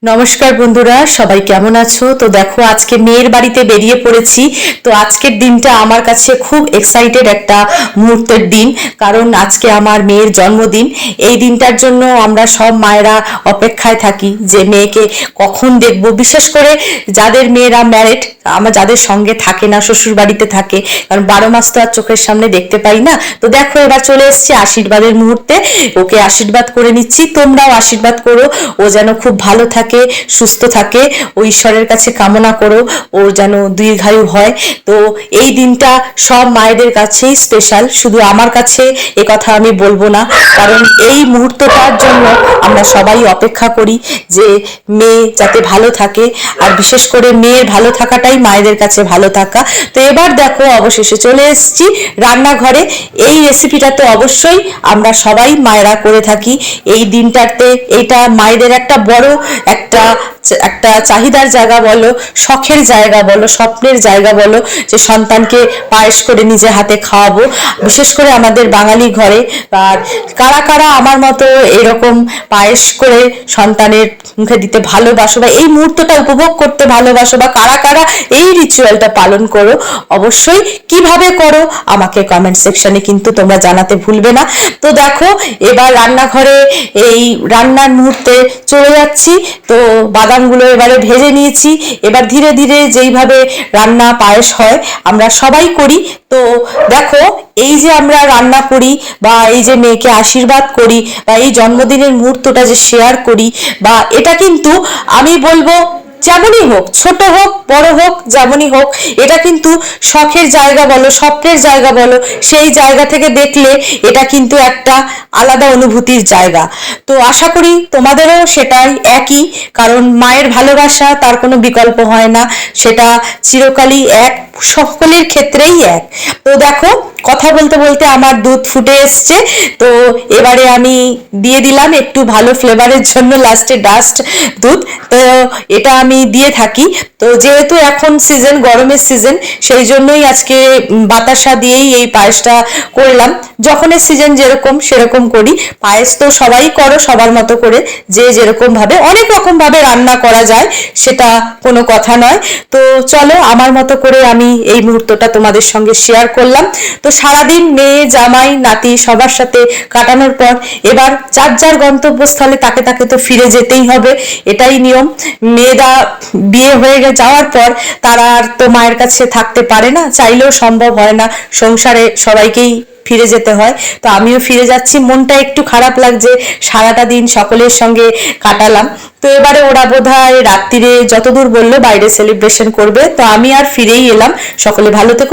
নমস্কার বন্ধুরা, সবাই কেমন আছো? তো দেখো, আজকে মেয়ের বাড়িতে বেরিয়ে পড়েছি। তো আজকের দিনটা আমার কাছে খুব এক্সাইটেড একটা মুহূর্তের দিন, কারণ আজকে আমার মেয়ের জন্মদিন। এই দিনটার জন্য আমরা সব মায়েরা অপেক্ষায় থাকি যে মেয়েকে কখন দেখব। বিশেষ করে যাদের মেয়েরা ম্যারিড, আমার যাদের সঙ্গে থাকে না, শ্বশুর বাড়িতে থাকে, কারণ 12 মাস তো আর চোখের সামনে দেখতে পাই না। তো দেখো, এবার চলে এসেছি আশীর্বাদের মুহূর্তে। ওকে আশীর্বাদ করে নিচ্ছি, তোমরাও আশীর্বাদ করো ও যেন খুব ভালো থাকে, সুস্থ থাকে। ও ঈশ্বরের কাছে কামনা করো ওর যেন দীর্ঘায়ু হয়। তো এই দিনটা সব মায়েদের কাছেই স্পেশাল, শুধু আমার কাছে এ কথা আমি বলবো না, কারণ এই মুহূর্তটার জন্য আমরা সবাই অপেক্ষা করি যে মেয়ে যাতে ভালো থাকে, আর বিশেষ করে মেয়ের ভালো থাকাটাই মায়েদের কাছে ভালো থাকা। তো এবার দেখো, অবশেষে চলে এসেছি রান্নাঘরে। এই রেসিপিটা তো অবশ্যই আমরা সবাই মায়েরা করে থাকি এই দিনটাতে। এটা মায়েদের একটা বড় একটা একটা চাহিদার জায়গা বলো, শখের জায়গা বলো, স্বপ্নের জায়গা বলো, যে সন্তানকে পায়েস করে নিজে হাতে খাওয়াবো, বিশেষ করে আমাদের বাঙালি ঘরে। আর কারা কারা আমার মতো এরকম পায়েস করে সন্তানের মুখে দিতে ভালোবাসো, বা এই মুহূর্তটা উপভোগ করতে ভালোবাসো, বা কারা কারা এই রিচুয়ালটা পালন করো, অবশ্যই কিভাবে করো আমাকে কমেন্ট সেকশনে কিন্তু তোমরা জানাতে ভুলবে না। তো দেখো, এবার রান্নাঘরে এই রান্নার মুহূর্তে চলে যাচ্ছি। তো বাদামগুলো এবারে ভেজে নিয়েছি। এবার ধীরে ধীরে যেইভাবে রান্না পায়েস হয় আমরা সবাই করি। তো দেখো, এই যে আমরা রান্না করি, বা এই যে মেয়েকে আশীর্বাদ করি, বা এই জন্মদিনের মুহূর্তটা যে শেয়ার করি, বা এটা কিন্তু আমি বলবো যেমনই হোক, ছোট হোক বড় হোক, যেমনই হোক, এটা কিন্তু শখের জায়গা বলো, স্বপ্নের জায়গা বলো, সেই জায়গা থেকে দেখলে এটা কিন্তু একটা আলাদা অনুভূতির জায়গা। তো আশা করি তোমাদেরও সেটাই একই, কারণ মায়ের ভালোবাসা তার কোনো বিকল্প হয় না, সেটা চিরকালই এক, সকলের ক্ষেত্রেই এক। তো দেখো, কথা বলতে বলতে আমার দুধ ফুটে এসছে। তো এবারে আমি দিয়ে দিলাম একটু ভালো ফ্লেভারের জন্য লাস্টে ডাস্ট দুধ। তো এটা আমি দিয়ে থাকি। তো যেহেতু এখন সিজন, গরমের সিজন, সেই জন্যই আজকে বাতাসা দিয়েই এই পায়েসটা করলাম। যখনের সিজন যেরকম সেরকম করি। পায়েস তো সবাই করো সবার মতো করে, যে যেরকম ভাবে, অনেক রকম ভাবে রান্না করা যায়, সেটা কোনো কথা নয়। তো চলো, আমার মতো করে আমি এই মুহূর্তটা তোমাদের সঙ্গে শেয়ার করলাম। তো সারাদিন মেয়ে, জামাই, নাতি সবার সাথে কাটানোর পর এবার যার যার গন্তব্যস্থলে তাকে তাকে তো ফিরে যেতেই হবে, এটাই নিয়ম। মেয়েরা বিয়ে হয়ে যাওয়ার পর তারা আর তো মায়ের কাছে থাকতে পারে না, চাইলেও সম্ভব হয় না, সংসারে সবাইকেই ফিরে যেতে হয়। তো আমিও ফিরে যাচ্ছি, মনটা একটু খারাপ লাগছে, সারাটা দিন সকলের সঙ্গে কাটালাম। তো এবারে ওরা বোধহয় রাত্রিরে যতদূর বললো বাইরে সেলিব্রেশন করবে, তো আমি আর ফিরেই এলাম। সকলে ভালো থেকো।